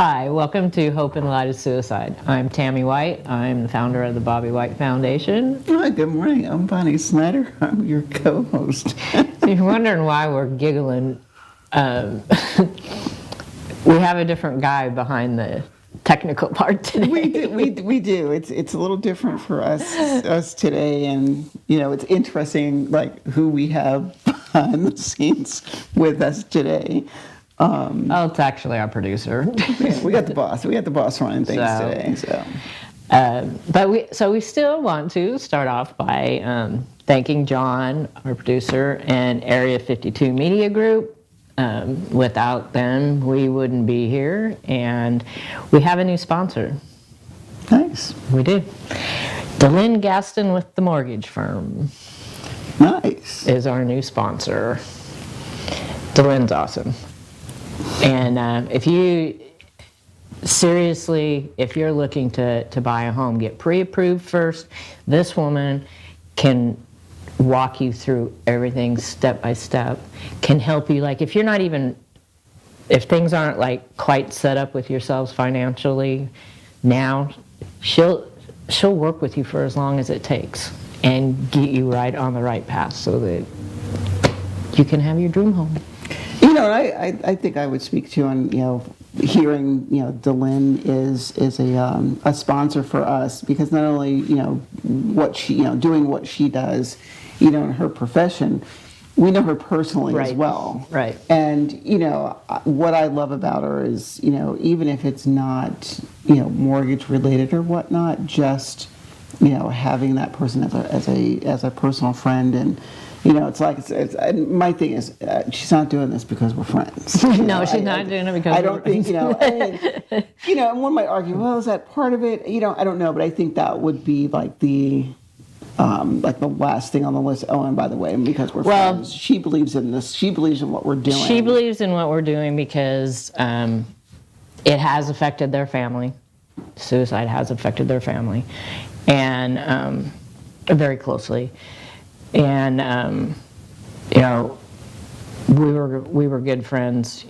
Hi, welcome to Hope in the Light of Suicide. I'm Tammy White. I'm the founder of the Bobby White Foundation. Hi, good morning. I'm Bonnie Snyder. I'm your co-host. If you're wondering why we're giggling, we have a different guy behind the technical part today. We do. It's a little different for us today, and it's interesting like who we have behind the scenes with us today. It's actually our producer. We got the boss. We got the boss running things today. But we still want to start off by thanking John, our producer, and Area 52 Media Group. Without them, we wouldn't be here, and we have a new sponsor. Nice. We do. DeLynn Gaston with the mortgage firm. Nice. Is our new sponsor. DeLynn's awesome. And if you're looking to buy a home, get pre-approved first. This woman can walk you through everything step by step, can help you. Like if things aren't like quite set up with yourselves financially now, she'll work with you for as long as it takes and get you right on the right path so that you can have your dream home. I think I would speak to, and hearing DeLynn is a sponsor for us, because not only what she doing what she does in her profession, we know her personally as well. Right. And what I love about her is even if it's not mortgage related or whatnot, just having that person as a personal friend. And it's my thing is she's not doing this because we're friends. No, she's not doing it because I don't think and one might argue, well, is that part of it? I don't know, but I think that would be like the last thing on the list. Oh, and by the way, because we're friends, she believes in this. She believes in what we're doing. She believes in what we're doing because it has affected their family. Suicide has affected their family, and very closely. And we were good friends,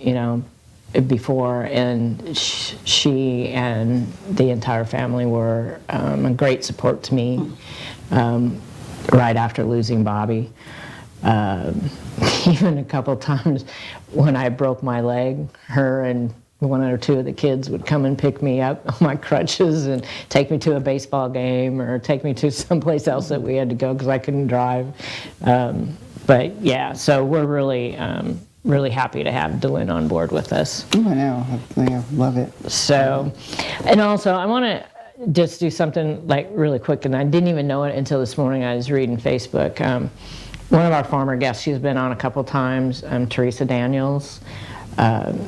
before, and she and the entire family were a great support to me right after losing Bobby. Even a couple times when I broke my leg, her and one or two of the kids would come and pick me up on my crutches and take me to a baseball game or take me to someplace else that we had to go because I couldn't drive. But yeah, so we're really happy to have DeLynn on board with us. Oh, I know. I love it. So, and also I want to just do something like really quick, and I didn't even know it until this morning. I was reading Facebook. One of our former guests, she's been on a couple times, Teresa Daniels.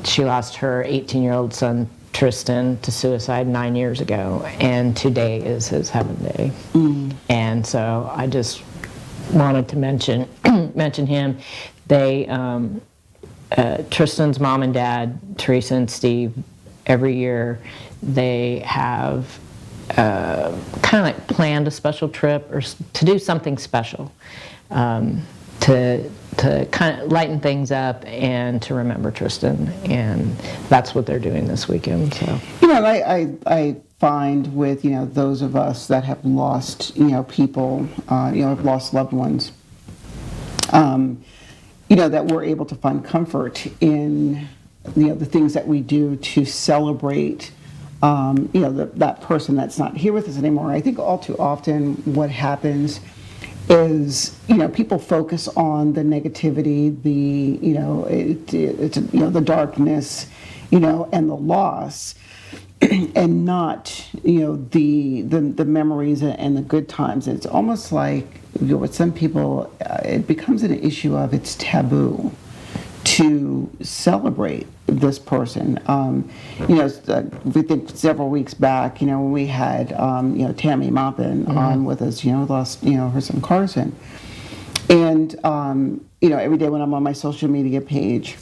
She lost her 18-year-old son, Tristan, to suicide 9 years ago, and today is his heaven day. And so I just wanted to mention him. They, Tristan's mom and dad, Teresa and Steve, every year they have kind of like planned a special trip or to do something special. To kind of lighten things up and to remember Tristan, and that's what they're doing this weekend. So I find with those of us that have lost people, have lost loved ones, that we're able to find comfort in the things that we do to celebrate that person that's not here with us anymore. I think all too often what happens is people focus on the negativity, the darkness, and the loss, and not the memories and the good times. It's almost like with some people, it becomes an issue of it's taboo to celebrate this person. We think several weeks back, when we had Tammy Maupin on with us, lost her son Carson, and every day when I'm on my social media page,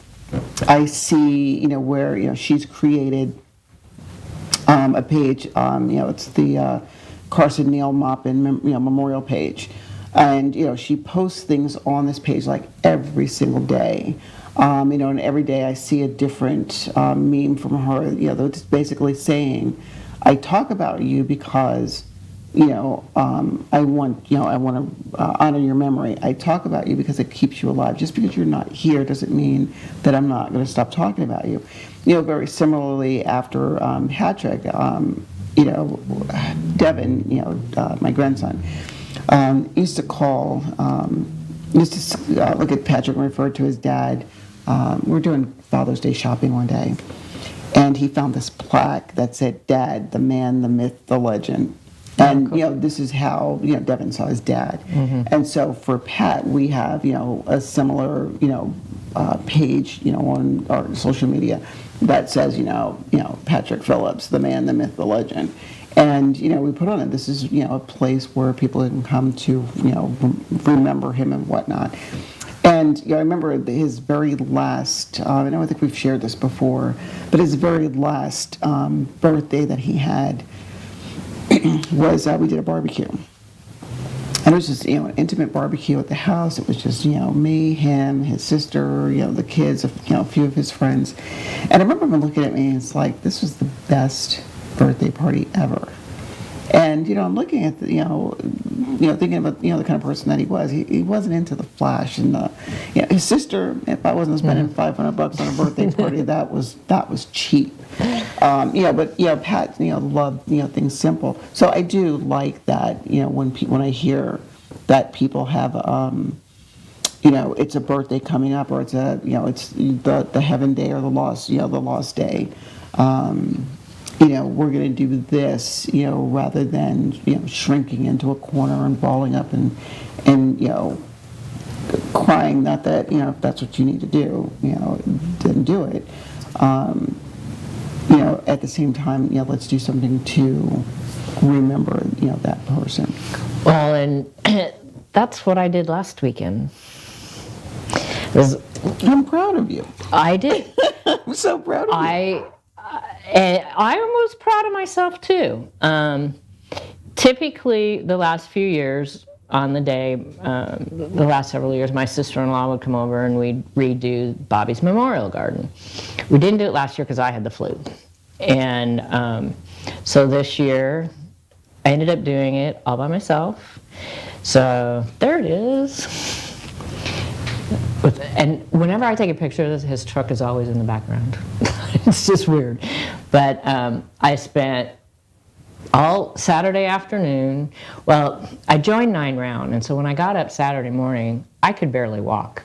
I see where she's created a page. It's the Carson Neal Maupin memorial page, and she posts things on this page like every single day. And every day I see a different meme from her, that's basically saying, I talk about you because, I want to honor your memory. I talk about you because it keeps you alive. Just because you're not here doesn't mean that I'm not going to stop talking about you. Very similarly after Patrick, Devin, my grandson, used to call, look at Patrick and refer to his dad. We were doing Father's Day shopping one day, and he found this plaque that said, "Dad, the man, the myth, the legend." And, this is how, Devin saw his dad. And so for Pat, we have, a similar, page, on our social media that says, Patrick Phillips, the man, the myth, the legend. And, we put on it, this is, a place where people can come to, remember him and whatnot. And I remember his very last, I think we've shared this before, but his very last birthday that he had was we did a barbecue. And it was just, an intimate barbecue at the house. It was just, me, him, his sister, the kids, a few of his friends. And I remember him looking at me and it's like, this was the best birthday party ever. And, I'm looking at, thinking about, the kind of person that he was. He wasn't into the flash and his sister, if I wasn't spending $500 on a birthday party, that was cheap. But Pat, loved, things simple. So I do like that, when I hear that people have, it's a birthday coming up, or it's it's the heaven day or the lost day. We're going to do this, rather than, shrinking into a corner and balling up and crying, not that, if that's what you need to do, then do it. At the same time, let's do something to remember, that person. Well, and that's what I did last weekend. I'm proud of you. I did. I'm so proud of you. I was proud of myself too. Typically, the last few years, on the day, the last several years, my sister-in-law would come over and we'd redo Bobby's memorial garden. We didn't do it last year because I had the flu. And so this year, I ended up doing it all by myself. So there it is. And whenever I take a picture of this, his truck is always in the background. It's just weird. But I spent all Saturday afternoon. Well, I joined 9 Round, and so when I got up Saturday morning, I could barely walk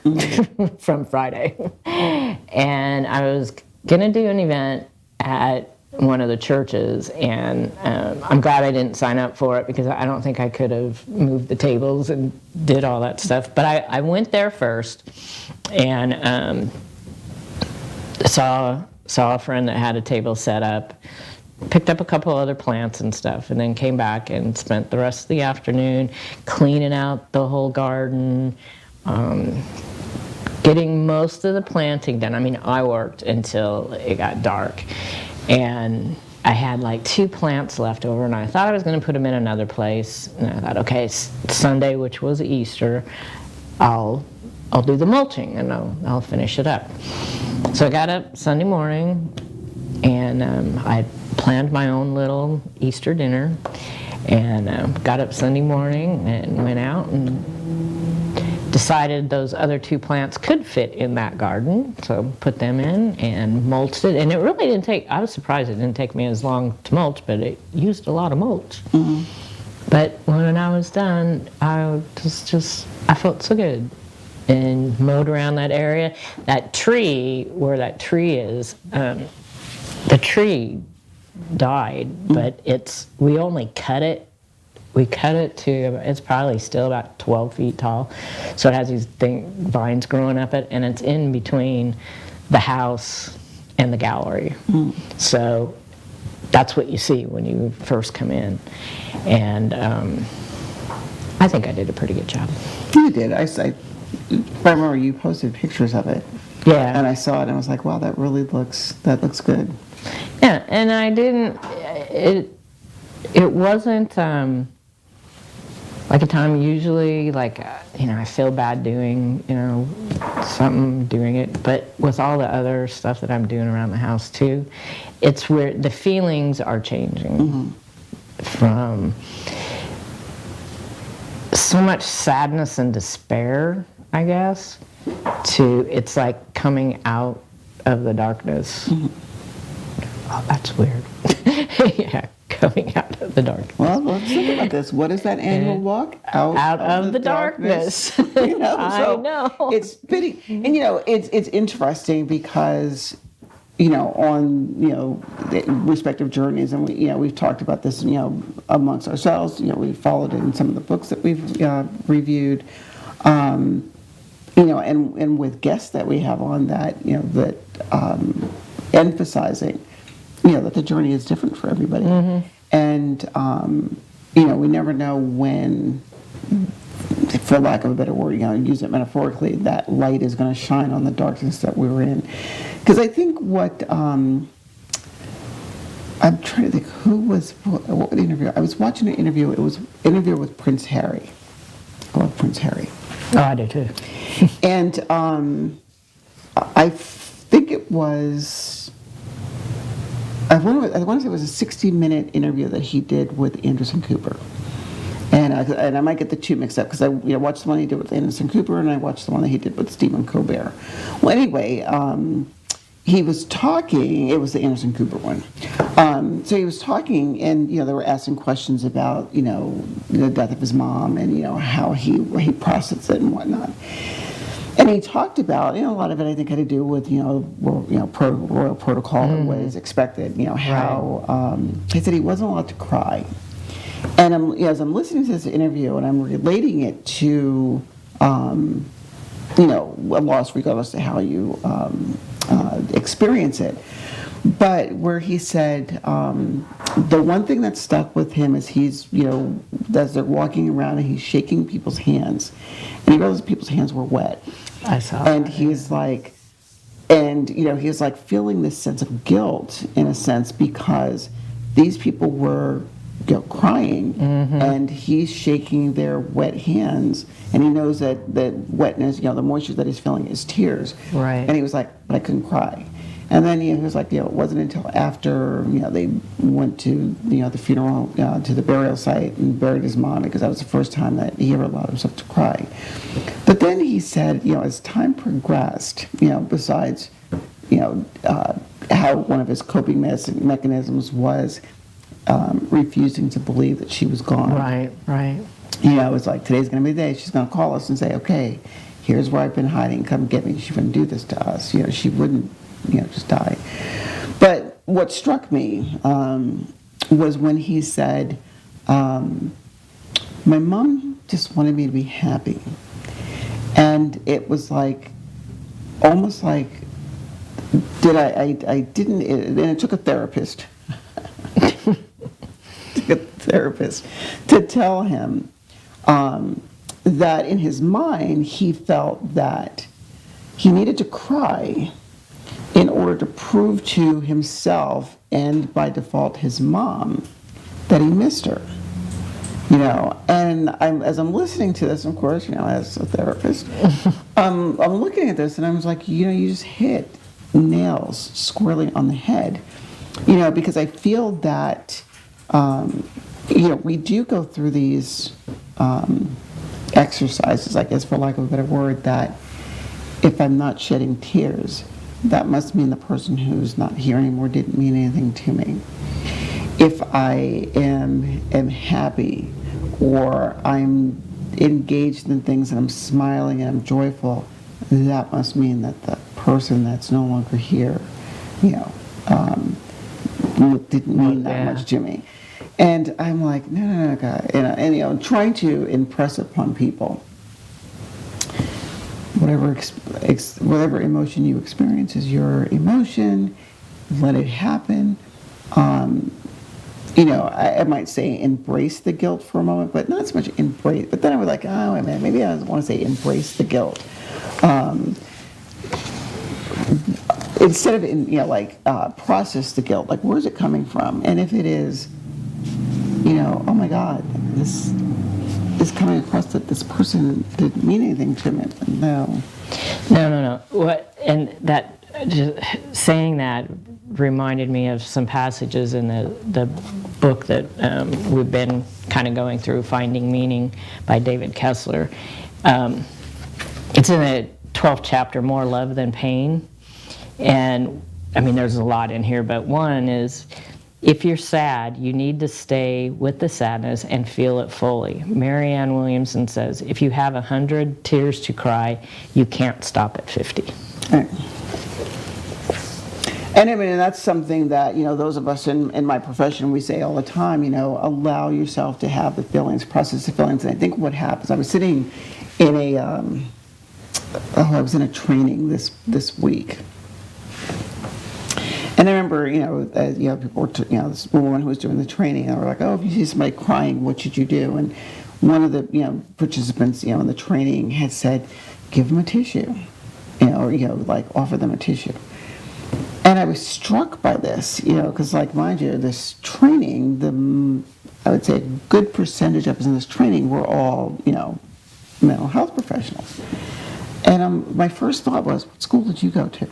from Friday. And I was going to do an event at one of the churches, and I'm glad I didn't sign up for it because I don't think I could have moved the tables and did all that stuff. But I went there first and saw a friend that had a table set up, picked up a couple other plants and stuff, and then came back and spent the rest of the afternoon cleaning out the whole garden, getting most of the planting done. I mean, I worked until it got dark. And I had like 2 plants left over, and I thought I was going to put them in another place. And I thought, okay, Sunday, which was Easter, I'll do the mulching and I'll finish it up. So I got up Sunday morning, and I planned my own little Easter dinner, and got up Sunday morning and went out and decided those other 2 plants could fit in that garden, so put them in and mulched it. And it really didn't take, I was surprised it didn't take me as long to mulch, but it used a lot of mulch. Mm-hmm. But when I was done, I felt so good. And mowed around that area. That tree, where that tree is, the tree died, but we only cut it. We cut it to, it's probably still about 12 feet tall. So it has these vines growing up it, and it's in between the house and the gallery. Mm. So that's what you see when you first come in. And I think I did a pretty good job. You did. I remember you posted pictures of it. Yeah. And I saw it and I was like, wow, that looks good. Yeah, and I didn't, it wasn't, like a time usually, like, I feel bad doing, something, doing it. But with all the other stuff that I'm doing around the house too, it's where the feelings are changing from so much sadness and despair, I guess, to it's like coming out of the darkness. Oh, that's weird. Yeah, coming out of the darkness. Well, let's think about this. What is that annual walk? Out of the darkness. I know. It's fitting, and it's interesting because on the respective journeys, and we've talked about this amongst ourselves. We followed it in some of the books that we've reviewed. And with guests that we have on that emphasizing that the journey is different for everybody. And, we never know when, for lack of a better word, use it metaphorically, that light is going to shine on the darkness that we were in. Because I think what, I'm trying to think, what interview? I was watching an interview, it was an interview with Prince Harry. I love Prince Harry. Oh, I do too. And I think it was, I want to say it was a 60-minute interview that he did with Anderson Cooper. And I might get the two mixed up because I watched the one he did with Anderson Cooper and I watched the one that he did with Stephen Colbert. Well, anyway, he was talking, it was the Anderson Cooper one. So he was talking and, they were asking questions about, the death of his mom and, how he processed it and whatnot. And he talked about, a lot of it I think had to do with, royal protocol and what is expected, how, he said he wasn't allowed to cry. And as I'm listening to this interview and I'm relating it to, a loss regardless of how you experience it. But where he said, the one thing that stuck with him is he's, as they're walking around and he's shaking people's hands, and he realized people's hands were wet. I saw And that. he's like, he's like feeling this sense of guilt in a sense because these people were crying and he's shaking their wet hands and he knows that the wetness, the moisture that he's feeling is tears. Right. And he was like, but I couldn't cry. And then he was like, it wasn't until after, they went to, the funeral, to the burial site and buried his mom because that was the first time that he ever allowed himself to cry. But then he said, as time progressed, besides, how one of his coping mechanisms was refusing to believe that she was gone. Right. It's like, today's going to be the day she's going to call us and say, okay, here's where I've been hiding, come get me. She wouldn't do this to us. She wouldn't, just die. But what struck me was when he said, my mom just wanted me to be happy. And it was like, almost like, I didn't, and it took a therapist. To tell him that in his mind he felt that he needed to cry in order to prove to himself and by default his mom that he missed her. And as I'm listening to this, of course, as a therapist, I'm looking at this and I was like, you just hit nails squarely on the head, because I feel that we do go through these exercises, I guess, for lack of a better word, that if I'm not shedding tears, that must mean the person who's not here anymore didn't mean anything to me. If I am happy or I'm engaged in things and I'm smiling and I'm joyful, that must mean that the person that's no longer here, didn't mean that much to me. And I'm like, no, God. And trying to impress upon people whatever emotion you experience is your emotion. Let it happen. I might say embrace the guilt for a moment, but not so much embrace. But then I was like, oh, wait a minute, maybe I want to say embrace the guilt. Instead of process the guilt, like where's it coming from? And if it is, oh my God, this is coming across that this person didn't mean anything to me. No. No. What, and that, just saying that reminded me of some passages in the book that we've been kind of going through, Finding Meaning by David Kessler. It's in the 12th chapter, More Love Than Pain. And I mean, there's a lot in here, but one is, if you're sad, you need to stay with the sadness and feel it fully. Marianne Williamson says, if you have 100 tears to cry, you can't stop at 50. Right. And I mean, that's something that, those of us in my profession, we say all the time, allow yourself to have the feelings, process the feelings. And I think what happens, I was sitting in I was in a training this week. And I remember, people were, this woman who was doing the training, and they were like, oh, if you see somebody crying, what should you do? And one of the, participants, in the training had said, give them a tissue, or, offer them a tissue. And I was struck by this, because, mind you, this training, I would say a good percentage of us in this training were all, mental health professionals. And my first thought was, what school did you go to?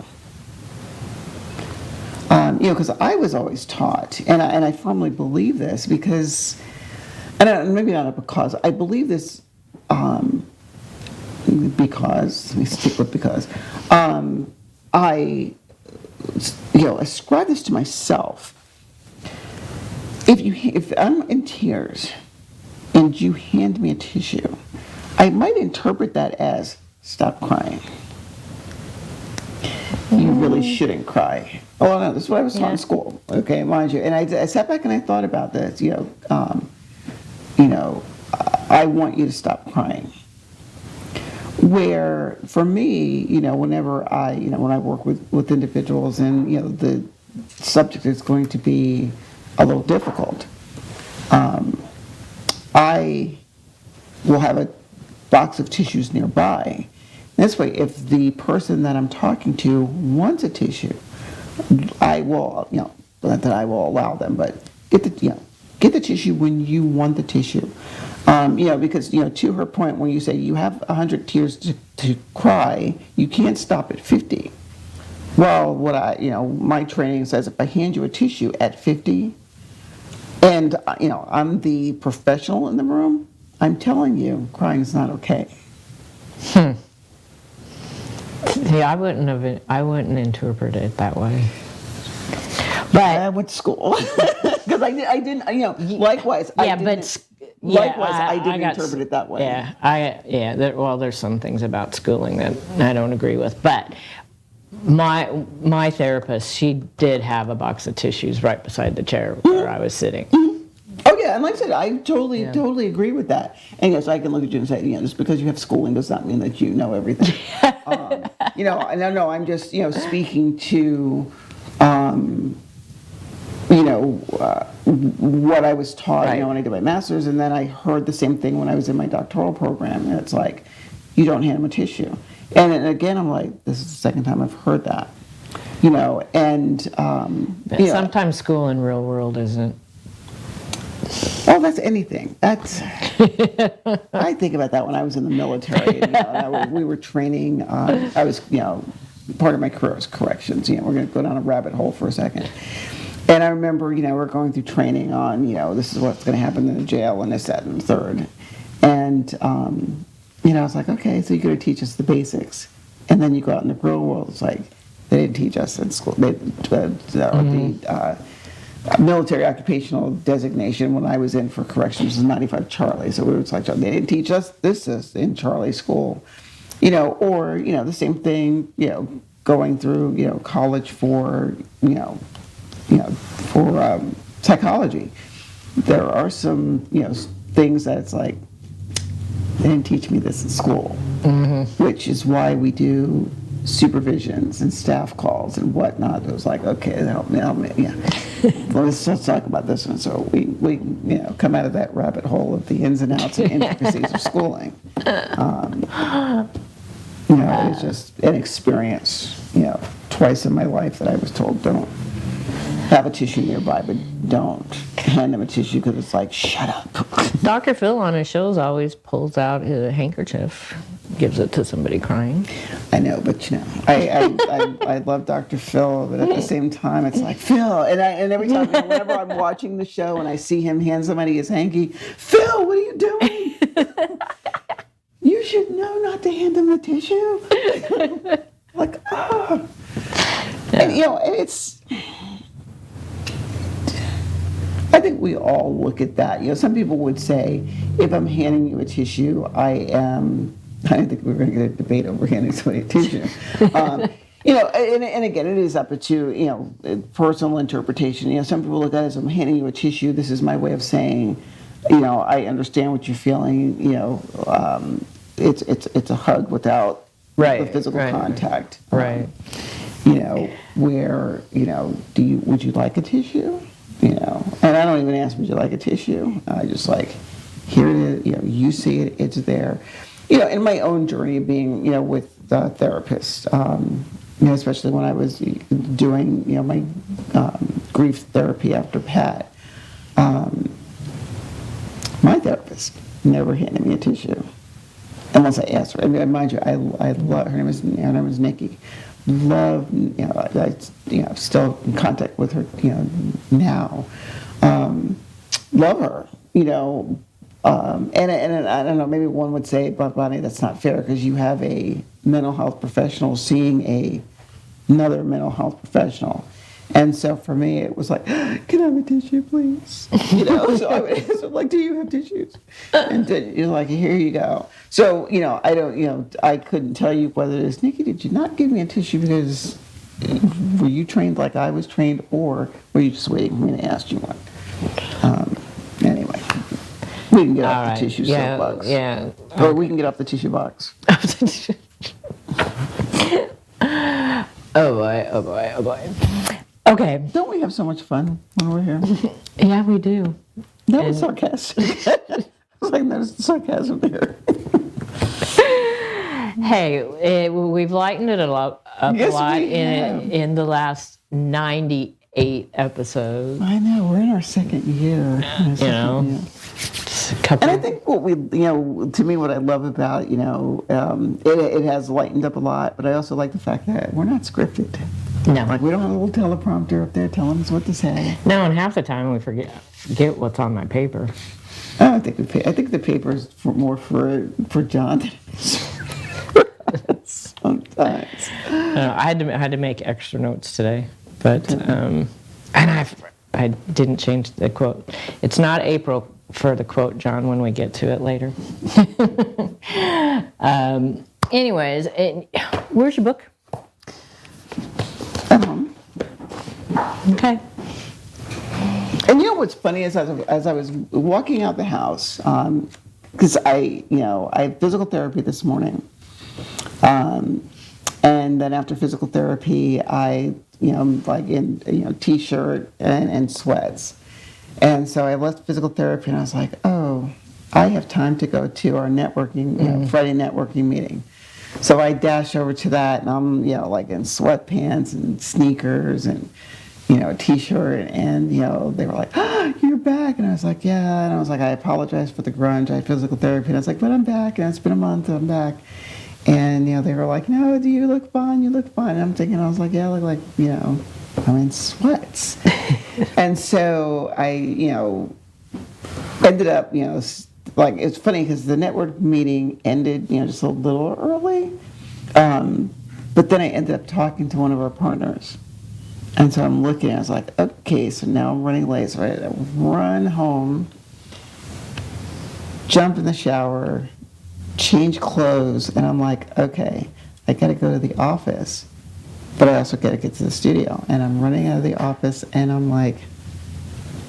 Because I was always taught, and I firmly believe this because, maybe not because, I believe this because, let me stick with because, I, ascribe this to myself. If I'm in tears and you hand me a tissue, I might interpret that as, stop crying. You really shouldn't cry. Oh, no, this is what I was taught in school. Okay, mind you. And I sat back and I thought about this. I want you to stop crying. Where, for me, whenever when I work with individuals and, the subject is going to be a little difficult, I will have a box of tissues nearby. This way, if the person that I'm talking to wants a tissue, I will, not that I will allow them, but get the tissue when you want the tissue. Because, to her point, when you say you have 100 tears to cry, you can't stop at 50. Well, my training says if I hand you a tissue at 50, and, I'm the professional in the room, I'm telling you, crying is not okay. Yeah, I wouldn't interpret it that way. But I went to school because I didn't. Likewise. Yeah, I didn't interpret it that way. Yeah. There's some things about schooling that I don't agree with, but my therapist, she did have a box of tissues right beside the chair where I was sitting. Oh yeah, and like I said, I totally agree with that. And yes, I can look at you and say, just because you have schooling does not mean that you know everything. No, I'm just speaking to, what I was taught, right. When I did my master's, and then I heard the same thing when I was in my doctoral program. And it's like, you don't hand them a tissue. And again, I'm like, this is the second time I've heard that. Sometimes school in real world isn't. Oh, that's anything. That's. I think about that when I was in the military. We were training. I was, part of my career was corrections. We're going to go down a rabbit hole for a second. And I remember, we're going through training on, this is what's going to happen in the jail and this, that, and the third. And, I was like, okay, so you're going to teach us the basics. And then you go out in the real world. It's like, they didn't teach us in school. The military occupational designation when I was in for corrections was 95 Charlie. So we were like, they didn't teach us this is in Charlie school. Or, the same thing, going through, college for, for psychology. There are some, things that it's like, they didn't teach me this in school, which is why we do supervisions and staff calls and whatnot. It was like, okay, help me, yeah. Well, let's talk about this one. So we come out of that rabbit hole of the ins and outs and intricacies of schooling. It's just an experience, twice in my life that I was told don't. have a tissue nearby, but don't hand them a tissue because it's like, shut up. Dr. Phil on his shows always pulls out his handkerchief, gives it to somebody crying. I know, but I love Dr. Phil, but at the same time, it's like, Phil, and every time, whenever I'm watching the show and I see him hand somebody his hanky, Phil, what are you doing? You should know not to hand them the tissue. Like, oh. Yeah. And, it's, I think we all look at that. Some people would say, if I'm handing you a tissue, I don't think we're going to get a debate over handing somebody a tissue. And again, it is up to, personal interpretation. Some people look at it as, I'm handing you a tissue. This is my way of saying, I understand what you're feeling. It's a hug without the physical contact. Right. Where, would you like a tissue? And I don't even ask, would you like a tissue? I just like, here it is, you see it, it's there. In my own journey of being, with therapists, especially when I was doing, my grief therapy after Pat, my therapist never handed me a tissue unless I asked her. I mean, mind you, I love her name is Nikki. Love, I'm still in contact with her, now. Love her, and I don't know, maybe one would say, but Bonnie, that's not fair because you have a mental health professional seeing another mental health professional. And so for me, it was like, can I have a tissue, please? So I'm like, do you have tissues? And you're like, here you go. So, I couldn't tell you whether it is, Nikki, did you not give me a tissue because were you trained like I was trained, or were you just waiting for me to ask you one? Anyway, we can get off the tissue soapbox. Yeah. Or we can get off the tissue box. Oh boy. Okay. Don't we have so much fun when we're here? Yeah, we do. That was sarcastic. I was like, there's sarcasm there. Hey, we've lightened it up a lot in the last 98 episodes. I know, we're in our second year. And I think what to me, what I love about, it has lightened up a lot, but I also like the fact that we're not scripted. No. Like, we don't have a little teleprompter up there telling us what to say. No, and half the time we forget what's on my paper. I think the paper is more for John than it is for us sometimes. I had to make extra notes today, but and I didn't change the quote. It's not April for the quote, John, when we get to it later. Anyways, where's your book? At home. Okay. And what's funny is as I was walking out the house, because I had physical therapy this morning, and then after physical therapy, I like in t-shirt and sweats, and so I left physical therapy and I was like, oh, I have time to go to our networking Friday networking meeting. So I dash over to that, and I'm, like in sweatpants and sneakers and, a t-shirt, and, they were like, oh, you're back. And I was like, yeah. And I was like, I apologize for the grunge. I had physical therapy. And I was like, but I'm back. And it's been a month, and I'm back. And, they were like, no, do you look fine? You look fine. And I'm thinking, I was like, yeah, I look like, I'm in sweats. And so I, ended up, like, it's funny because the network meeting ended, just a little early. But then I ended up talking to one of our partners. And so I'm looking, I was like, okay, so now I'm running late. So I had to run home, jump in the shower, change clothes. And I'm like, okay, I got to go to the office, but I also got to get to the studio. And I'm running out of the office, and I'm like,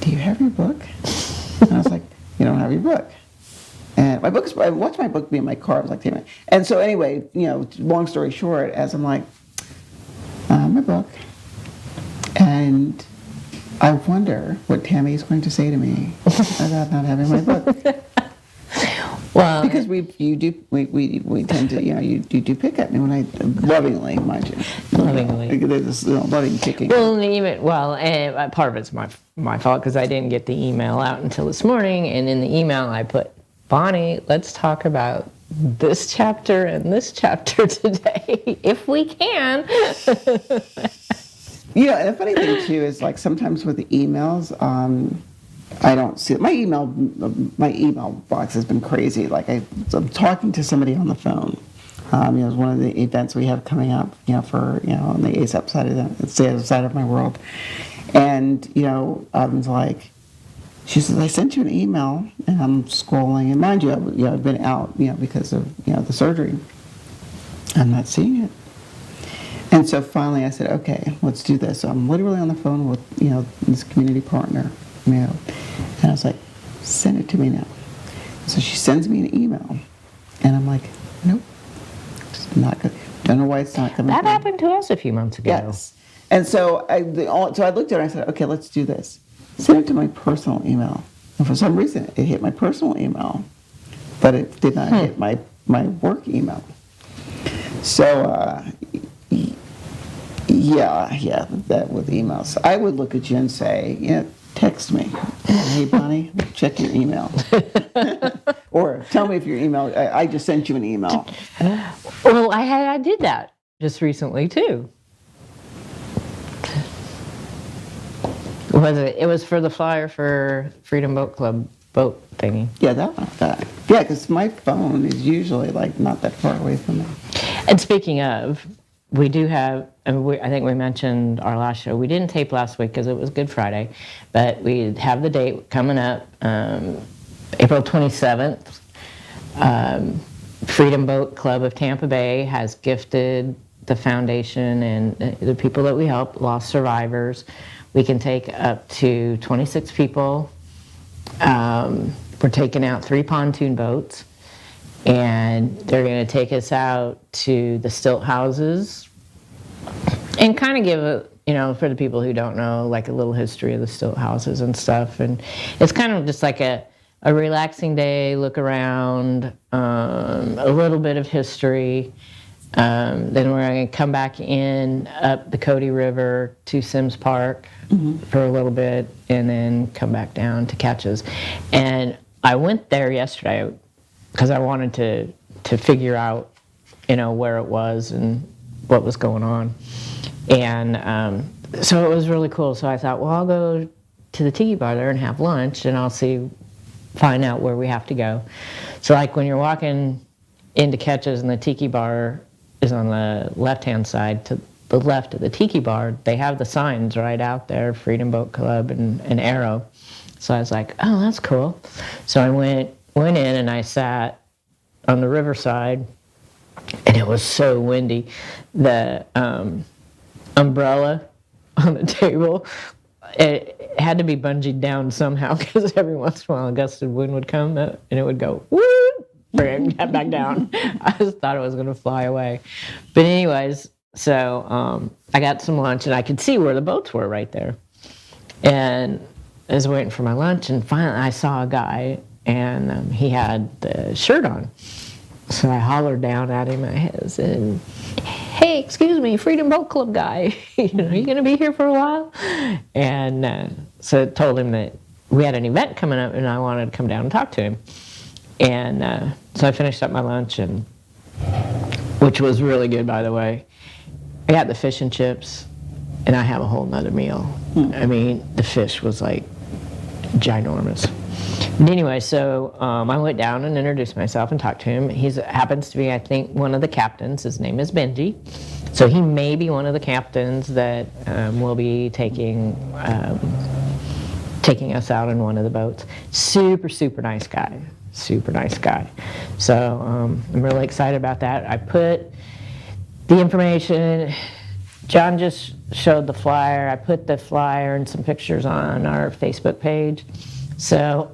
do you have your book? And I was like, you don't have your book. And I watched my book be in my car. I was like, damn it. And so anyway, long story short, as I'm like, my book. And I wonder what Tammy is going to say to me about not having my book. Well, Because we tend to, you do pick at me when I, lovingly, mind you. Lovingly. There's this loving picking. and part of it's my fault because I didn't get the email out until this morning, and in the email I put, Bonnie, let's talk about this chapter and this chapter today, if we can. Yeah, and the funny thing too is like sometimes with the emails, I don't see it. My email box has been crazy. Like I'm talking to somebody on the phone. It's one of the events we have coming up, for, on the ASAP side of my world. And, I was like, she says, I sent you an email, and I'm scrolling. And mind you, I've been out, because of, the surgery. I'm not seeing it. And so finally I said, okay, let's do this. So I'm literally on the phone with, this community partner, and I was like, send it to me now. So she sends me an email, and I'm like, nope, it's not good. Don't know why it's not coming. That happened to us a few months ago. Yes. And so I looked at it and I said, okay, let's do this. Send it to my personal email. And for some reason, it hit my personal email, but it did not hit my work email. So, yeah, that with emails. I would look at you and say, text me. Hey, Bonnie, check your email. Or tell me if your email, I just sent you an email. Well, I did that just recently, too. It was for the flyer for Freedom Boat Club boat thingy. Yeah, that. Yeah, because my phone is usually like not that far away from me. And speaking of, we do have, I think we mentioned our last show. We didn't tape last week because it was Good Friday, but we have the date coming up, April 27th. Freedom Boat Club of Tampa Bay has gifted the foundation and the people that we help, lost survivors. We can take up to 26 people. We're taking out 3 pontoon boats, and they're going to take us out to the stilt houses and kind of give for the people who don't know, like a little history of the stilt houses and stuff. And it's kind of just like a relaxing day, look around, a little bit of history. Then we're going to come back up the Cody River to Sims Park for a little bit, and then come back down to Catches. And I went there yesterday because I wanted to figure out, where it was and what was going on. And so it was really cool. So I thought, well, I'll go to the tiki bar there and have lunch, and I'll find out where we have to go. So like when you're walking into Catches and the tiki bar is on the left-hand side, to the left of the tiki bar, they have the signs right out there, Freedom Boat Club and an arrow. So I was like, oh, that's cool. So I went in and I sat on the riverside, and it was so windy. The umbrella on the table, it had to be bungeed down somehow because every once in a while a gust of wind would come and it would go, woo! Bring it back down. I just thought it was going to fly away. But anyways, so I got some lunch, and I could see where the boats were right there. And I was waiting for my lunch, and finally I saw a guy, and he had the shirt on. So I hollered down at him. I said, hey, excuse me, Freedom Boat Club guy. You going to be here for a while? And so I told him that we had an event coming up, and I wanted to come down and talk to him. And so I finished up my lunch, which was really good, by the way. I got the fish and chips, and I have a whole nother meal. I mean, the fish was like ginormous. But anyway, so I went down and introduced myself and talked to him. He happens to be, I think, one of the captains. His name is Benji. So he may be one of the captains that will be taking us out in one of the boats. Super, super nice guy. Super nice guy. So I'm really excited about that. I put the information, John just showed the flyer. I put the flyer and some pictures on our Facebook page. So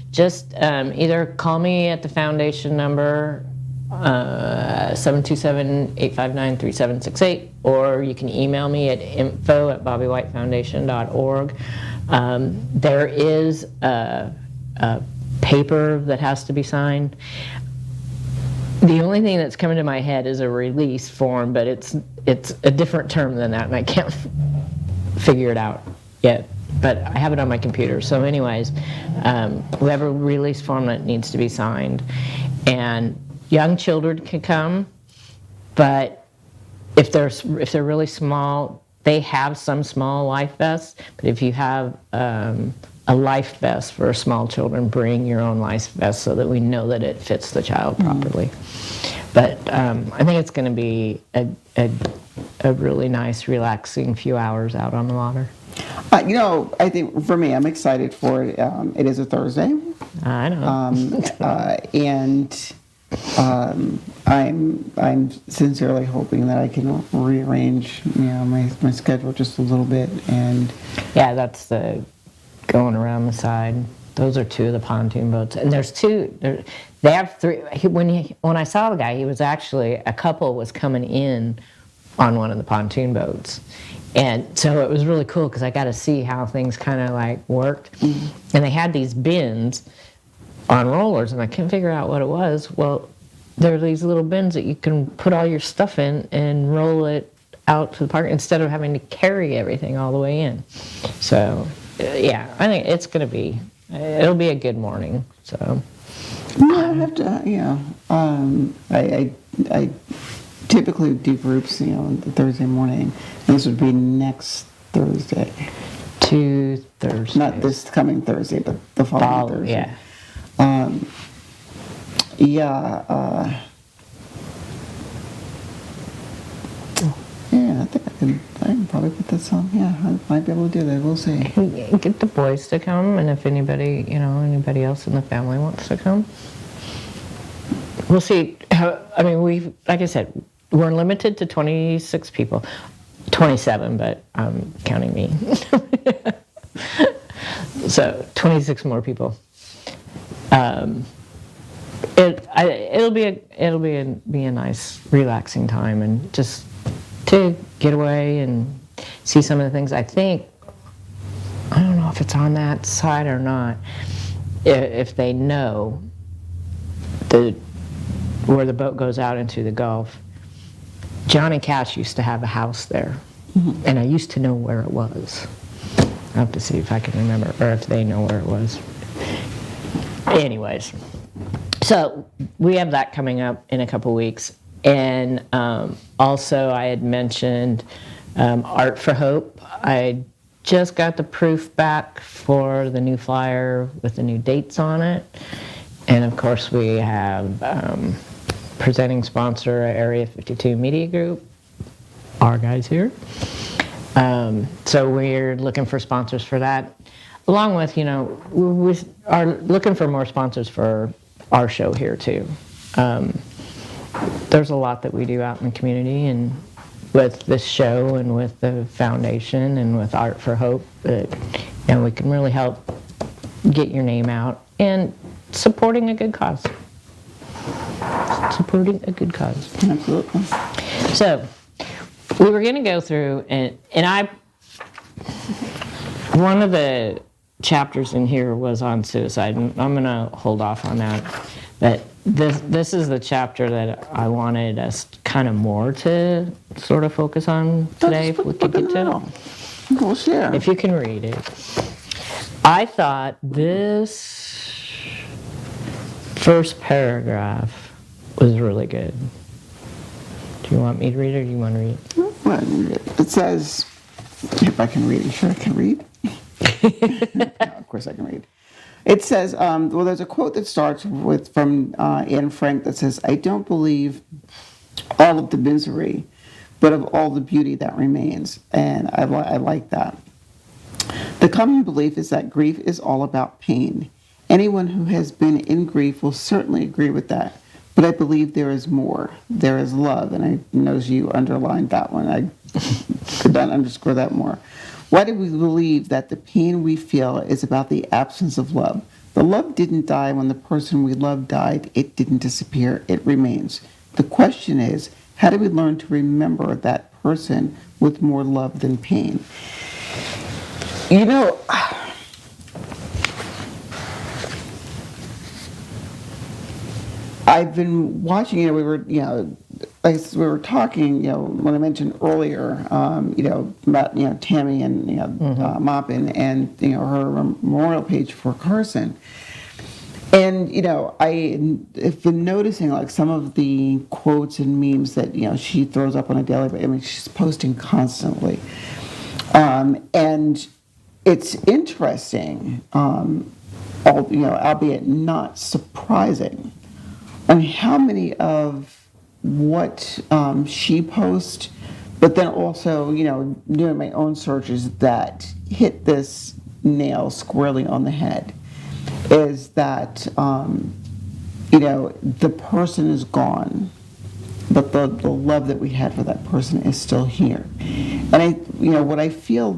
just either call me at the foundation number, 727-859-3768, or you can email me at info@bobbywhitefoundation.org. There is a paper that has to be signed. The only thing that's coming to my head is a release form, but it's a different term than that, and I can't figure it out yet. But I have it on my computer. So anyways, we have a release form that needs to be signed. And young children can come, but if they're really small, they have some small life vests. But if you have a life vest for small children, bring your own life vest so that we know that it fits the child properly. But I think it's going to be a really nice, relaxing few hours out on the water. I think for me, I'm excited for it. It is a Thursday. I know. And I'm sincerely hoping that I can rearrange, my schedule just a little bit. And yeah, that's the going around the side. Those are 2 of the pontoon boats, and there's 2. They have 3. When I saw the guy, he was actually, a couple was coming in on one of the pontoon boats. And so it was really cool because I got to see how things kind of like worked. Mm-hmm. And they had these bins on rollers, and I couldn't figure out what it was. Well, there are these little bins that you can put all your stuff in and roll it out to the park instead of having to carry everything all the way in. So, yeah, I think it'll be a good morning. So, I have to, I typically do groups, on the Thursday morning. And this would be next Thursday. 2 Thursdays. Not this coming Thursday, but the following Thursday. Yeah. I think I can probably put this on. Yeah, I might be able to do that. We'll see. Get the boys to come, and if anybody else in the family wants to come. We'll see. Like I said, we're limited to 26 people. 27, but I'm counting me. So 26 more people. It'll be a nice, relaxing time, and just to get away and see some of the things. I don't know if it's on that side or not. If they know where the boat goes out into the Gulf, Johnny Cash used to have a house there, mm-hmm. and I used to know where it was. I'll have to see if I can remember, or if they know where it was. Anyways, so we have that coming up in a couple weeks. And also I had mentioned Art for Hope. I just got the proof back for the new flyer with the new dates on it. And of course we have presenting sponsor, Area 52 Media Group, our guys here. So we're looking for sponsors for that. Along with, we are looking for more sponsors for our show here too. There's a lot that we do out in the community, and with this show and with the foundation and with Art for Hope, we can really help get your name out and supporting a good cause. Supporting a good cause. Absolutely. So we were going to go through, and one of the chapters in here was on suicide, and I'm going to hold off on that. But this is the chapter that I wanted us kind of more to sort of focus on today, if we could get to it. We'll share. If you can read it. I thought this first paragraph was really good. Do you want me to read it, or do you want to read it? Well, it says, if I can read it, sure I can read. No, of course I can read. It says, there's a quote that starts from Anne Frank that says, "I don't believe all of the misery, but of all the beauty that remains." And I like that. The common belief is that grief is all about pain. Anyone who has been in grief will certainly agree with that. But I believe there is more. There is love. And I notice you underlined that one. I could not underscore that more. Why do we believe that the pain we feel is about the absence of love? The love didn't die when the person we love died. It didn't disappear. It remains. The question is, how do we learn to remember that person with more love than pain? I've been watching, we were, like we were talking, when I mentioned earlier, about, Tammy and, Moppin and, her memorial page for Carson. And, I have been noticing, like, some of the quotes and memes that, she throws up on a daily basis. I mean, she's posting constantly. And it's interesting, albeit not surprising, on how many of what she posts, but then also, doing my own searches that hit this nail squarely on the head, is that, the person is gone, but the love that we had for that person is still here. And what I feel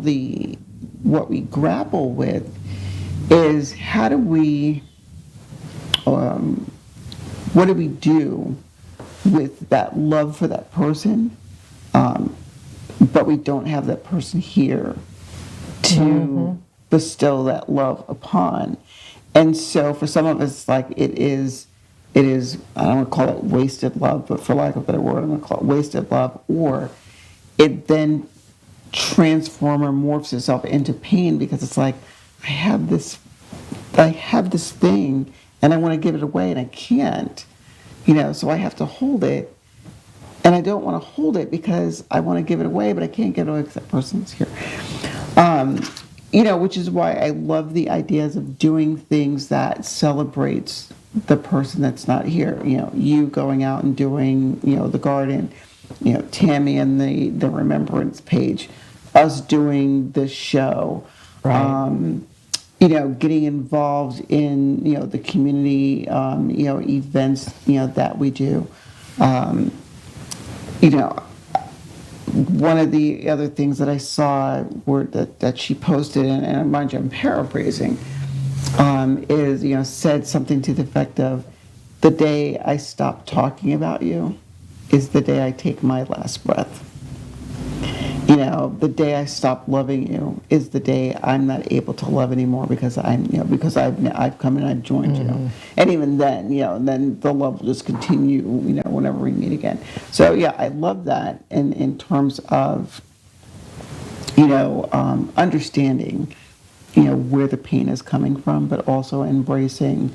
what we grapple with is how do we, what do we do with that love for that person, but we don't have that person here to bestow that love upon. And so for some of us, like, it is, I don't want to call it wasted love, but for lack of a better word, I'm going to call it wasted love, or it then transforms or morphs itself into pain because it's like, I have this thing and I want to give it away and I can't, so I have to hold it, and I don't want to hold it because I want to give it away, but I can't give it away because that person's here. Which is why I love the ideas of doing things that celebrates the person that's not here. You going out and doing, the garden, Tammy and the remembrance page, us doing the show, Right. Getting involved in, the community, events, that we do. One of the other things that I saw that she posted, and mind you, I'm paraphrasing, is, said something to the effect of, the day I stop talking about you is the day I take my last breath. The day I stop loving you is the day I'm not able to love anymore because I've come and I've joined you. And even then, then the love will just continue, whenever we meet again. So yeah, I love that in terms of, understanding, where the pain is coming from, but also embracing,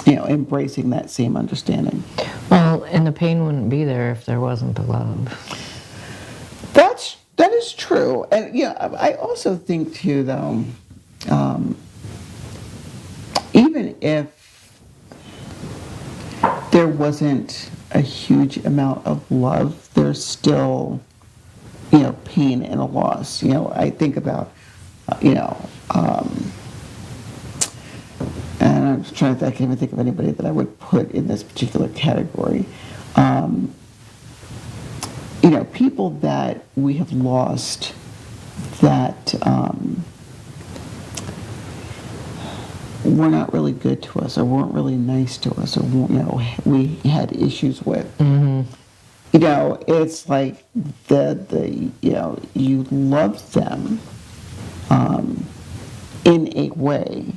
embracing that same understanding. Well, and the pain wouldn't be there if there wasn't the love. That is true. And I also think too, though, even if there wasn't a huge amount of love, there's still, pain and a loss. I think about, and I'm trying to think, I can't even think of anybody that I would put in this particular category. People that we have lost that were not really good to us, or weren't really nice to us, or we had issues with. It's like you love them in a way.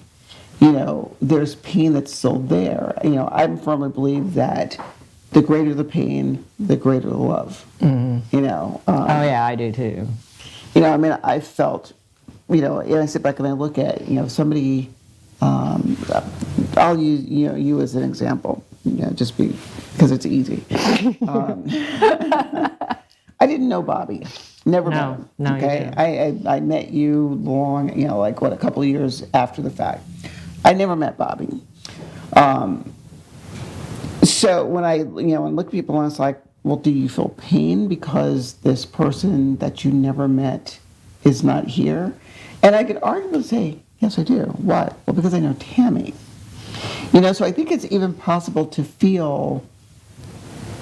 There's pain that's still there. I firmly believe that the greater the pain, the greater the love. Oh yeah, I do too. I felt, and I sit back and I look at, somebody, I'll use, you as an example, just because it's easy. I didn't know Bobby. Never met him. No, okay? you didn't. I met you long, a couple of years after the fact. I never met Bobby. So when I, look at people and it's like, well, do you feel pain because this person that you never met is not here? And I could arguably say, yes, I do. Why? Well, because I know Tammy. So I think it's even possible to feel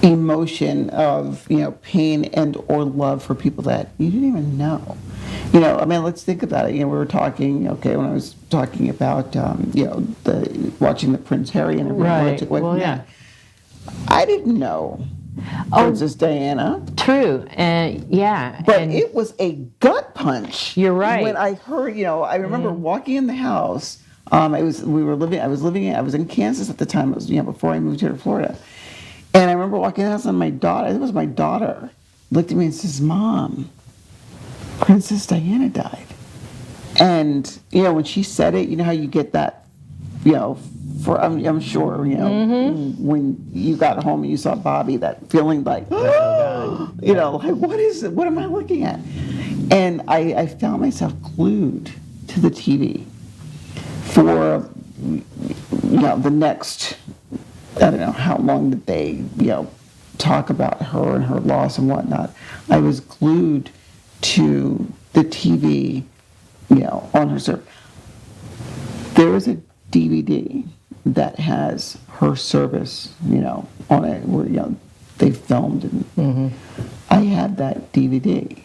emotion of, pain and or love for people that you didn't even know. Let's think about it. We were talking, when I was talking about, watching the Prince Harry and everything. Right. Well, yeah. I didn't know Princess Diana. True. Yeah. But it was a gut punch. You're right. When I heard, I remember walking in the house, I was in Kansas at the time. It was, before I moved here to Florida. And I remember walking in the house and my daughter, I think it was my daughter, looked at me and says, "Mom, Princess Diana died." And, when she said it, you know how you get that, I'm sure, when you got home and you saw Bobby, that feeling like, like, what is it? What am I looking at? And I found myself glued to the TV for, the next, I don't know how long did they, talk about her and her loss and whatnot. I was glued to the TV, on her service. There is a DVD that has her service, on it, where, they filmed, and I had that DVD.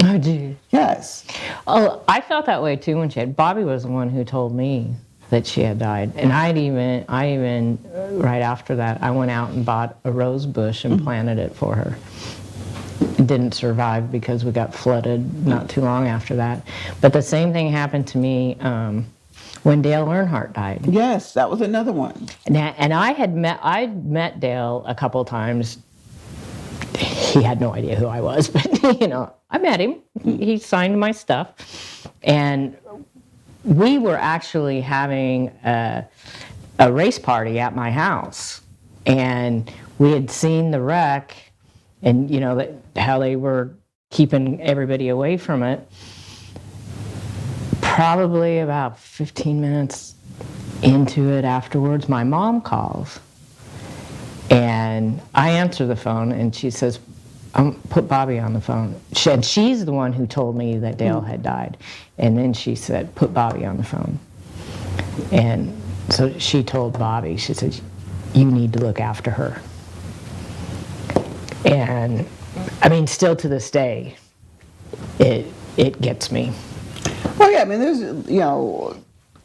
Oh, gee. Yes. Oh, I felt that way too when she had. Bobby was the one who told me that she had died, and I even right after that, I went out and bought a rose bush and planted it for her. It didn't survive because we got flooded not too long after that. But the same thing happened to me when Dale Earnhardt died. Yes, that was another one. And I'd met Dale a couple times. He had no idea who I was, but I met him. He signed my stuff, and we were actually having a race party at my house, and we had seen the wreck, and how they were keeping everybody away from it. Probably about 15 minutes into it afterwards, my mom calls. And I answer the phone, and she says, put Bobby on the phone. She's the one who told me that Dale had died. And then she said, put Bobby on the phone. And so she told Bobby, she said, you need to look after her. And, still to this day, it gets me. Well, yeah, there's,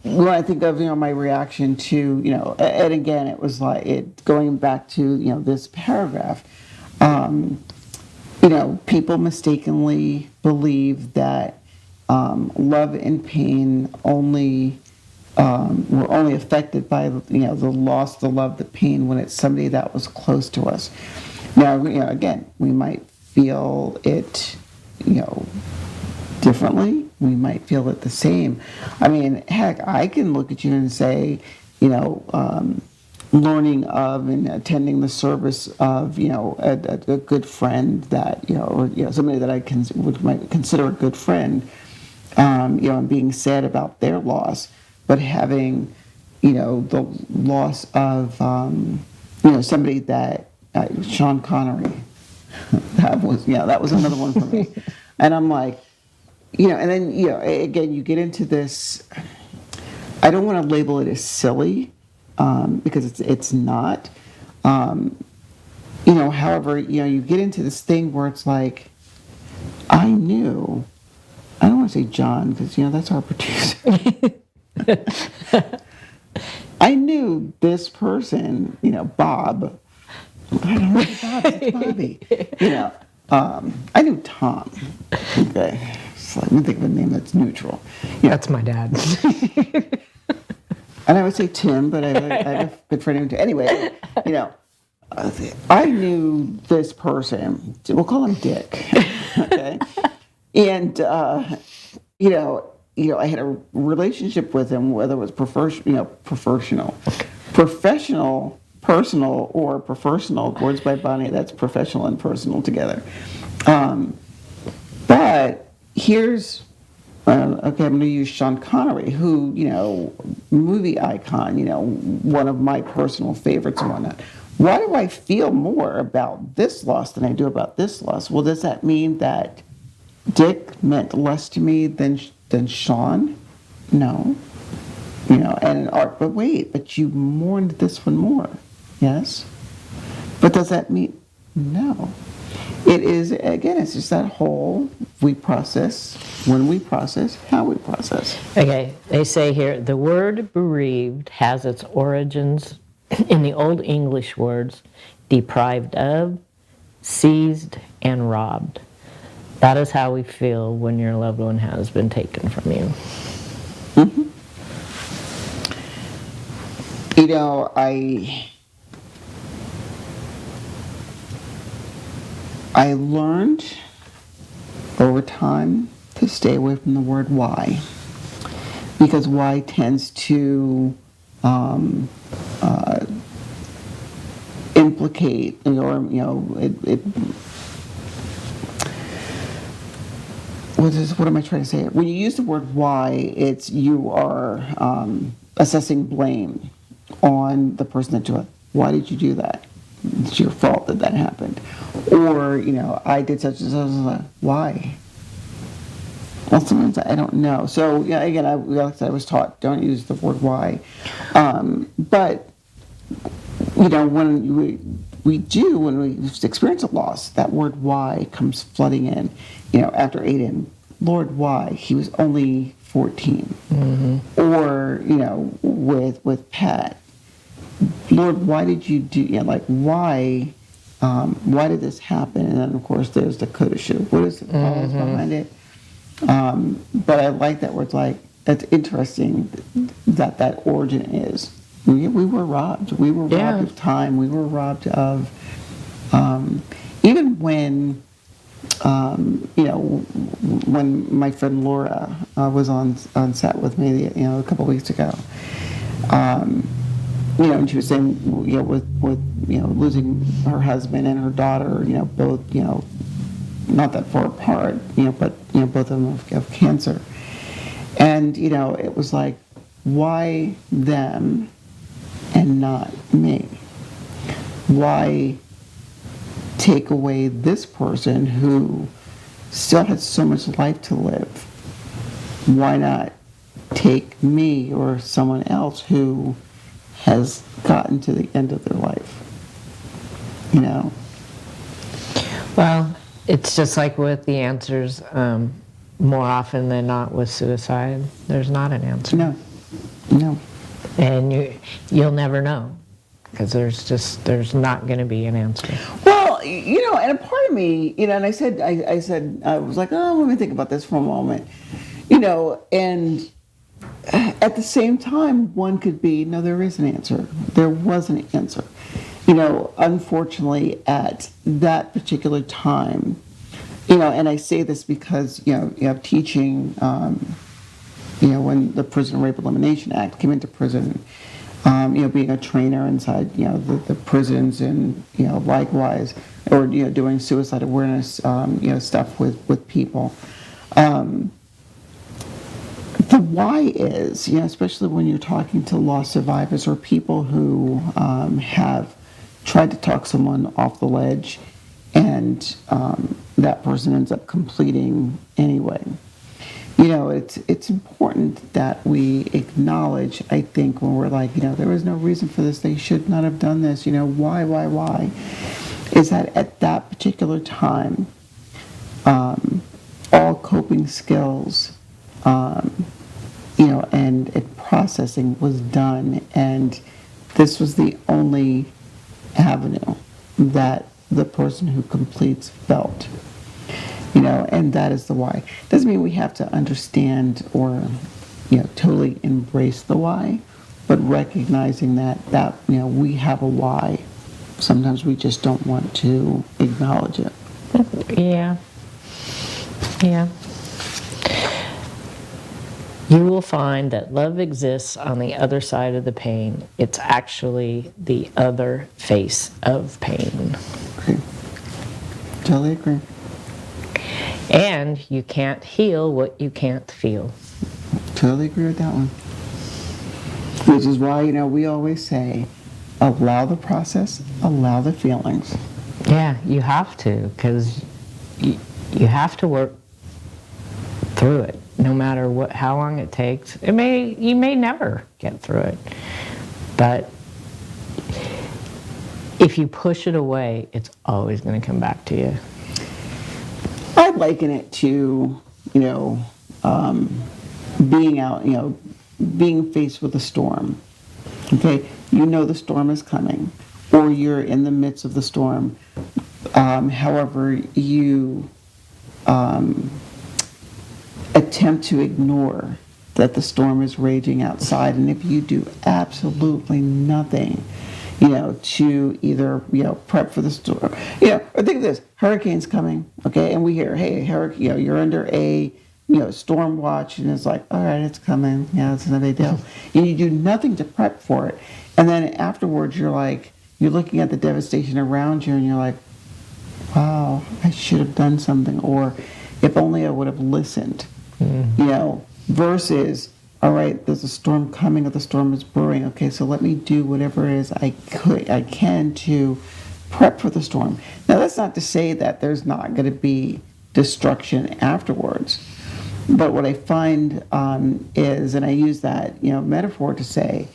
when I think of, my reaction to, and again, it was like going back to, this paragraph, people mistakenly believe that love and pain only, were only affected by, the loss, the love, the pain when it's somebody that was close to us. Now, again, we might feel it, differently. We might feel it the same. Heck, I can look at you and say, learning of and attending the service of, a good friend that, or somebody that I might consider a good friend, and being sad about their loss, but having, the loss of, somebody that, Sean Connery, that was another one for me. And I'm like, and then, again, you get into this, I don't want to label it as silly, because it's not. However, you get into this thing where it's like, I don't want to say John, because, that's our producer. I knew this person, Bob. I don't know Bob, it's Bobby. I knew Tom. Okay. So let me think of a name that's neutral. That's my dad. And I would say Tim, but I have a good friend named Tim. Anyway, I knew this person. We'll call him Dick. Okay. And, I had a relationship with him, whether it was professional, personal, or professional. Words by Bonni, that's professional and personal together. But here's, okay, I'm going to use Sean Connery, who, movie icon, one of my personal favorites and whatnot. Why do I feel more about this loss than I do about this loss? Well, does that mean that Dick meant less to me than Sean? No. But wait, but you mourned this one more. Yes. But does that mean? No. It is, again, it's just that whole, we process, when we process, how we process. Okay, they say here, the word bereaved has its origins in the Old English words deprived of, seized, and robbed. That is how we feel when your loved one has been taken from you. Mm-hmm. I learned over time to stay away from the word why, because why tends to implicate, or it what am I trying to say? When you use the word why, it's you are assessing blame on the person that did it. Why did you do that? It's your fault that that happened. Or, I did such and such. Why? Well, sometimes I don't know. So, again, like I was taught, don't use the word why. But, when when we experience a loss, that word why comes flooding in. After Aiden, Lord, why? He was only 14. Mm-hmm. Or, with Pat, Lord, why did you do, why did this happen? And then, of course, there's the coda shoe. What is the cause behind it? But I like that where it's like, that's interesting that origin is. We were robbed. We were robbed of time. We were robbed of, even when, when my friend Laura was on set with me, a couple of weeks ago, and she was saying, with losing her husband and her daughter, both, not that far apart, but, both of them have cancer. And, it was like, why them and not me? Why take away this person who still has so much life to live? Why not take me or someone else who has gotten to the end of their life? Well, it's just like with the answers, more often than not with suicide, there's not an answer. No. And you'll never know, because there's not going to be an answer. Well, and a part of me, and I said, I was like, oh, let me think about this for a moment. And at the same time, one could be, no, there is an answer. There was an answer. Unfortunately, at that particular time, and I say this because, you have teaching, when the Prison Rape Elimination Act came into prison, being a trainer inside, the prisons, and, likewise, or, doing suicide awareness, stuff with people. The why is, especially when you're talking to lost survivors or people who have tried to talk someone off the ledge, and that person ends up completing anyway. It's important that we acknowledge, I think, when we're like, there was no reason for this, they should not have done this, why? Is that at that particular time, all coping skills, and processing was done, and this was the only avenue that the person who completes felt. And that is the why. Doesn't mean we have to understand or, totally embrace the why, but recognizing that we have a why. Sometimes we just don't want to acknowledge it. Yeah. You will find that love exists on the other side of the pain. It's actually the other face of pain. Okay. Totally agree. And you can't heal what you can't feel. Totally agree with that one. Which is why, we always say, allow the process, allow the feelings. Yeah, you have to, because you have to work through it, no matter how long it takes. You may never get through it, but if you push it away, it's always going to come back to you. I liken it to, being out, being faced with a storm. Okay, the storm is coming, or you're in the midst of the storm. However, you attempt to ignore that the storm is raging outside, and if you do absolutely nothing, to either, prep for the storm, or think of this, hurricane's coming, okay, and we hear, hey, hurricane, you're under a, storm watch, and it's like, all right, it's coming, it's no big deal, and you do nothing to prep for it, and then afterwards you're looking at the devastation around you, and you're like, wow, I should have done something, or if only I would have listened, versus, all right, there's a storm coming, or the storm is brewing, okay, so let me do whatever it is I can to prep for the storm. Now, that's not to say that there's not going to be destruction afterwards, but what I find is, and I use that, metaphor to say,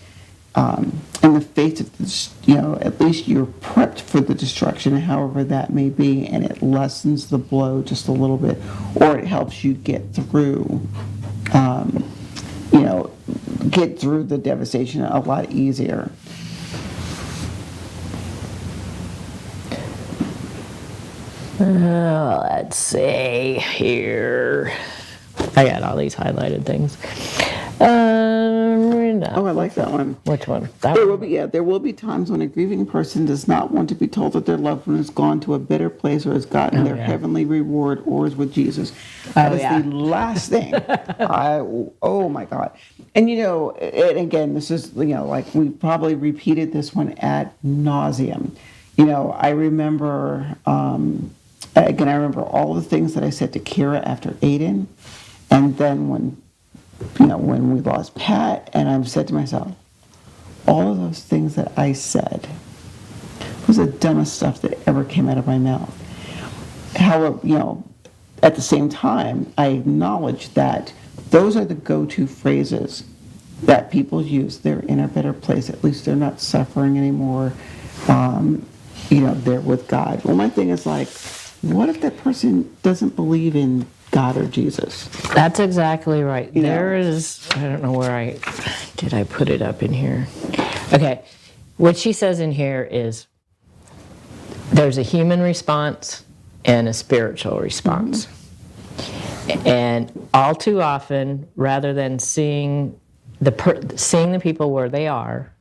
in the face of this, at least you're prepped for the destruction, however that may be, and it lessens the blow just a little bit, or it helps you get through, get through the devastation a lot easier. Let's see here. I got all these highlighted things. Oh, I like that one. Which one? There will be times when a grieving person does not want to be told that their loved one has gone to a better place or has gotten their heavenly reward or is with Jesus. That is the last thing. Oh my God. And and again, this is, like we probably repeated this one ad nauseum. I remember, I remember all the things that I said to Kira after Aiden. And then when we lost Pat, and I've said to myself, all of those things that I said was the dumbest stuff that ever came out of my mouth. However, at the same time, I acknowledge that those are the go-to phrases that people use. They're in a better place. At least they're not suffering anymore. They're with God. Well, my thing is like, what if that person doesn't believe in God or Jesus? That's exactly right. There is, I don't know where I put it up in here. Okay, what she says in here is there's a human response and a spiritual response. And all too often, rather than seeing the people where they are,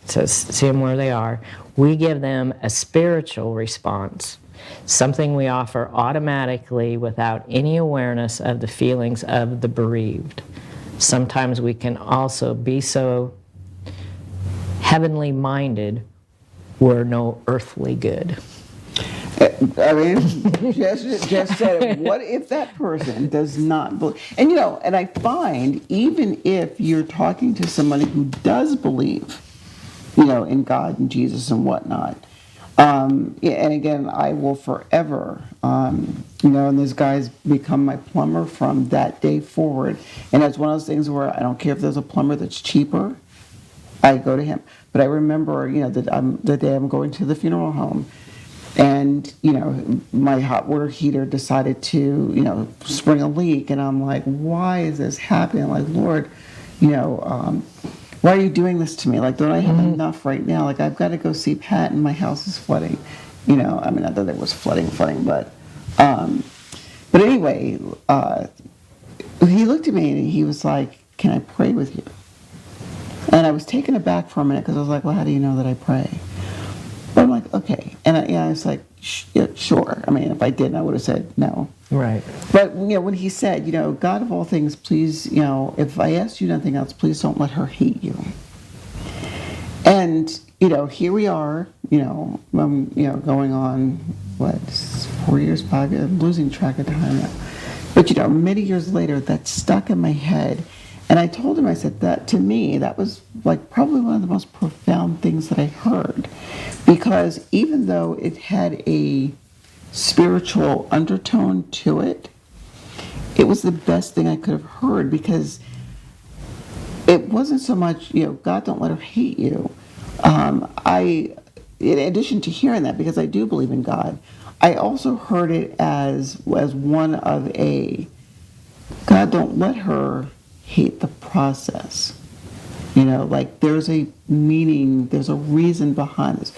so see them where they are, we give them a spiritual response. Something we offer automatically without any awareness of the feelings of the bereaved. Sometimes we can also be so heavenly minded, we're no earthly good. I mean, just said it. What if that person does not believe? And and I find even if you're talking to somebody who does believe, in God and Jesus and whatnot. And again, I will forever, and this guy's become my plumber from that day forward. And it's one of those things where I don't care if there's a plumber that's cheaper, I go to him. But I remember, the day I'm going to the funeral home, and, my hot water heater decided to, spring a leak. And I'm like, why is this happening? I'm like, Lord, why are you doing this to me? Like, don't I have enough right now? Like, I've got to go see Pat and my house is flooding. I mean, not that it was flooding, but anyway, he looked at me and he was like, can I pray with you? And I was taken aback for a minute because I was like, well, how do you know that I pray? But I'm like, okay. And I was like, sure. I mean, if I didn't, I would have said no. Right. But, when he said, God of all things, please, if I ask you nothing else, please don't let her hate you. And, here we are, going on, 4 years, 5 years, I'm losing track of time now. But, many years later, that stuck in my head. And I told him, I said, that to me, that was like probably one of the most profound things that I heard. Because even though it had a spiritual undertone to it, it was the best thing I could have heard, because it wasn't so much, God, don't let her hate you. In addition to hearing that, because I do believe in God, I also heard it as one of a, God, don't let her hate the process. Like there's a meaning, there's a reason behind this.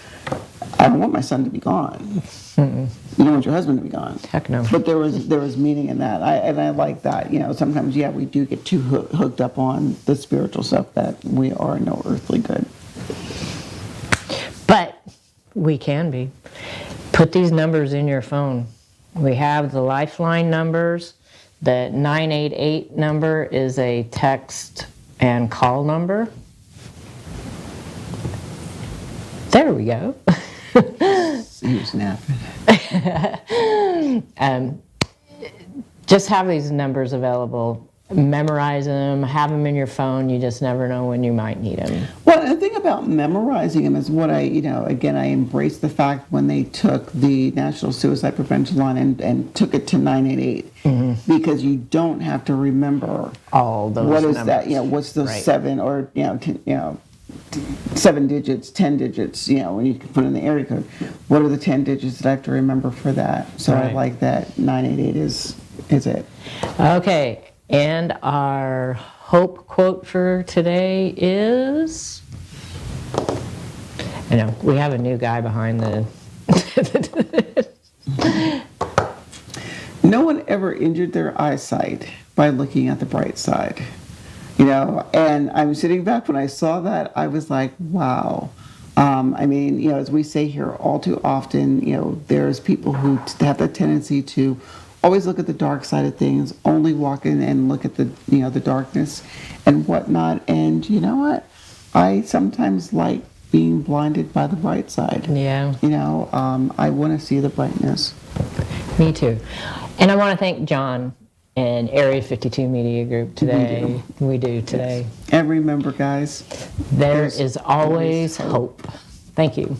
I don't want my son to be gone. You don't want your husband to be gone. Heck no. But there was meaning in that. I like that. Sometimes, we do get too hooked up on the spiritual stuff that we are no earthly good. But we can be. Put these numbers in your phone. We have the Lifeline numbers. The 988 number is a text and call number. There we go. He was napping. Just have these numbers available. Memorize them. Have them in your phone. You just never know when you might need them. Well, the thing about memorizing them is what I embrace the fact when they took the National Suicide Prevention Line and took it to 988, because you don't have to remember All those what is numbers. that, what's those Right. 7 or 7 digits, 10 digits, when you can put in the area code. What are the 10 digits that I have to remember for that? So I Right. like that 988 is it. Okay, and our hope quote for today is, I know, we have a new guy behind the, No one ever injured their eyesight by looking at the bright side. And I'm sitting back when I saw that, I was like, wow. As we say here all too often, there's people who have the tendency to always look at the dark side of things, only walk in and look at the darkness and whatnot. And you know what? I sometimes like being blinded by the bright side. yeah, I want to see the brightness. me too. And I want to thank John and Area 52 Media Group today. We do today. And remember, guys, There is always hope. Thank you.